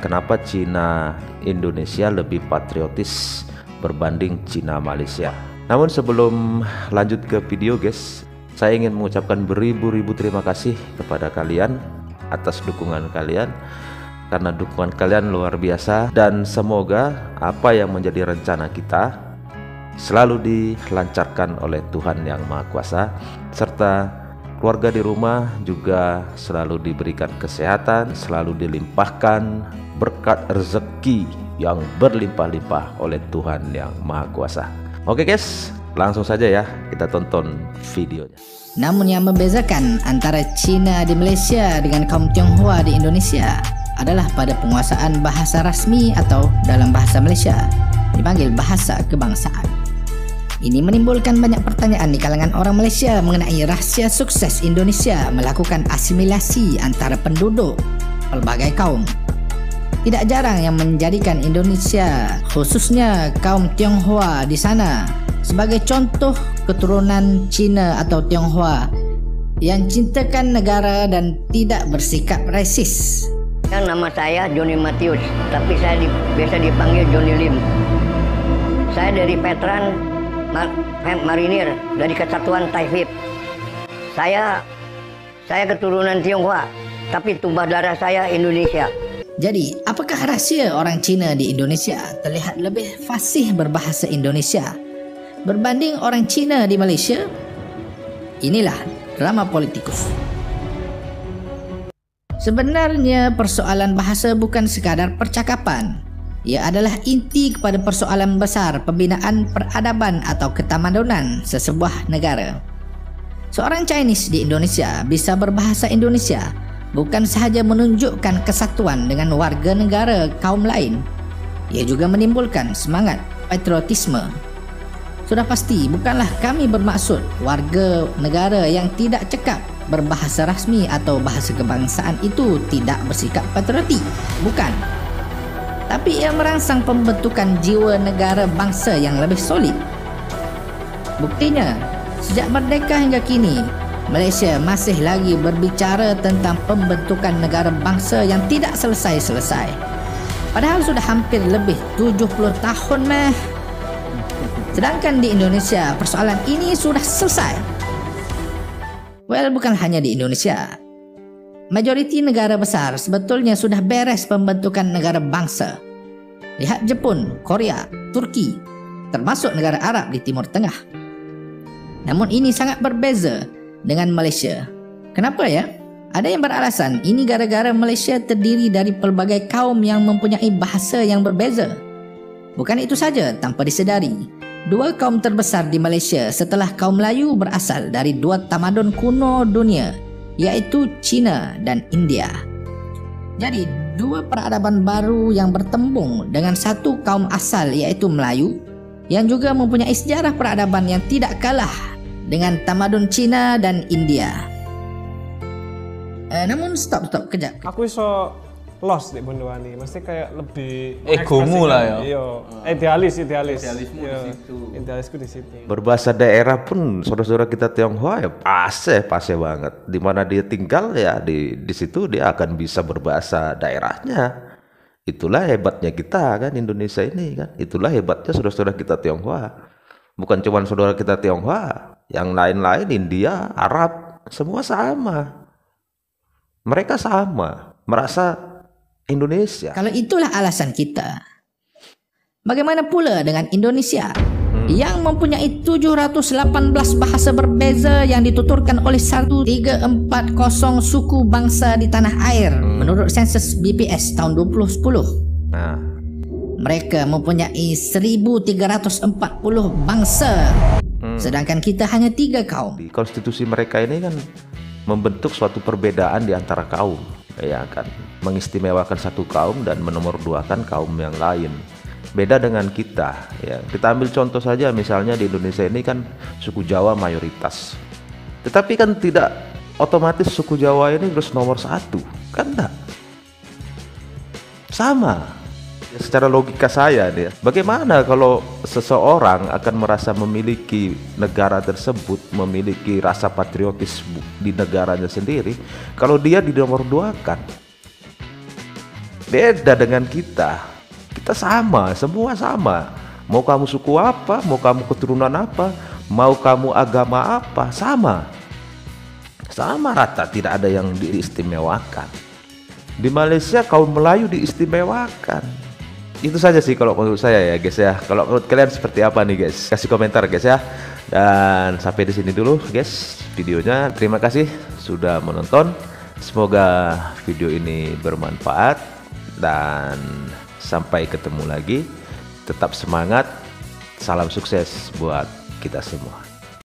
kenapa Cina Indonesia lebih patriotis berbanding Cina Malaysia. Namun sebelum lanjut ke video guys, saya ingin mengucapkan beribu-ribu terima kasih kepada kalian atas dukungan kalian, karena dukungan kalian luar biasa, dan semoga apa yang menjadi rencana kita selalu dilancarkan oleh Tuhan Yang Maha Kuasa, serta keluarga di rumah juga selalu diberikan kesehatan, selalu dilimpahkan berkat rezeki yang berlimpah-limpah oleh Tuhan Yang Maha Kuasa. Oke guys, langsung saja ya kita tonton videonya. Namun yang membezakan antara Cina di Malaysia dengan kaum Tionghoa di Indonesia adalah pada penguasaan bahasa rasmi atau dalam bahasa Malaysia dipanggil bahasa kebangsaan. Ini menimbulkan banyak pertanyaan di kalangan orang Malaysia mengenai rahsia sukses Indonesia melakukan asimilasi antara penduduk pelbagai kaum. Tidak jarang yang menjadikan Indonesia, khususnya kaum Tionghoa di sana, sebagai contoh keturunan Cina atau Tionghoa yang cintakan negara dan tidak bersikap rasis. Nama saya Johnny Matius, tapi saya biasa dipanggil Johnny Lim. Saya dari veteran marinir dari Kesatuan Taifib. Saya keturunan Tionghoa, tapi tumpah darah saya Indonesia. Jadi, apakah rahsia orang Cina di Indonesia terlihat lebih fasih berbahasa Indonesia berbanding orang Cina di Malaysia? Inilah drama politikus. Sebenarnya persoalan bahasa bukan sekadar percakapan. Ia adalah inti kepada persoalan besar pembinaan peradaban atau ketamadunan sesebuah negara. Seorang Chinese di Indonesia bisa berbahasa Indonesia bukan sahaja menunjukkan kesatuan dengan warga negara kaum lain, ia juga menimbulkan semangat patriotisme. Sudah pasti bukanlah kami bermaksud warga negara yang tidak cekap berbahasa rasmi atau bahasa kebangsaan itu tidak bersikap patriotik, bukan. Tapi ia merangsang pembentukan jiwa negara bangsa yang lebih solid. Buktinya, sejak merdeka hingga kini, Malaysia masih lagi berbicara tentang pembentukan negara bangsa yang tidak selesai-selesai. Padahal sudah hampir lebih 70 tahun meh. Sedangkan di Indonesia persoalan ini sudah selesai. Well, bukan hanya di Indonesia. Majoriti negara besar sebetulnya sudah beres pembentukan negara bangsa. Lihat Jepun, Korea, Turki, termasuk negara Arab di Timur Tengah. Namun ini sangat berbeza dengan Malaysia. Kenapa ya? Ada yang beralasan ini gara-gara Malaysia terdiri dari pelbagai kaum yang mempunyai bahasa yang berbeza. Bukan itu saja, tanpa disedari, dua kaum terbesar di Malaysia setelah kaum Melayu berasal dari dua tamadun kuno dunia, yaitu Cina dan India. Jadi, dua peradaban baru yang bertembung dengan satu kaum asal yaitu Melayu yang juga mempunyai sejarah peradaban yang tidak kalah dengan tamadun Cina dan India. Namun stop kejap. Aku iso lost di Bondowani, mesti kayak lebih egomu lah ya. Iya, idealismu di situ. Idealisku di situ. Berbahasa daerah pun saudara-saudara kita Tionghoa ya pase banget. Di mana dia tinggal ya di situ dia akan bisa berbahasa daerahnya. Itulah hebatnya kita kan Indonesia ini kan. Itulah hebatnya saudara-saudara kita Tionghoa. Bukan cuma saudara kita Tionghoa, yang lain-lain India, Arab, semua sama. Mereka sama, merasa Indonesia. Kalau itulah alasan kita, bagaimana pula dengan Indonesia yang mempunyai 718 bahasa berbeza yang dituturkan oleh 1340 suku bangsa di tanah air menurut sensus BPS tahun 2010. Nah, mereka mempunyai 1340 bangsa, sedangkan kita hanya 3 kaum. di konstitusi mereka ini kan membentuk suatu perbedaan di antara kaum, ya kan, mengistimewakan satu kaum dan menomorduakan kaum yang lain. Beda dengan kita, ya. Kita ambil contoh saja, misalnya di Indonesia ini kan suku Jawa mayoritas, tetapi kan tidak otomatis suku Jawa ini harus nomor 1, kan enggak? Sama. Ya, secara logika saya nih, bagaimana kalau seseorang akan merasa memiliki negara tersebut, memiliki rasa patriotis di negaranya sendiri, kalau dia dinomorduakan? beda dengan kita. Kita sama, semua sama. Mau kamu suku apa, mau kamu keturunan apa, mau kamu agama apa, sama. Sama rata, tidak ada yang diistimewakan. Di Malaysia kaum Melayu diistimewakan. Itu saja sih kalau menurut saya ya guys ya. Kalau menurut kalian seperti apa nih guys? Kasih komentar guys ya. Dan sampai di sini dulu guys videonya. Terima kasih sudah menonton. Semoga video ini bermanfaat dan sampai ketemu lagi. Tetap semangat. Salam sukses buat kita semua.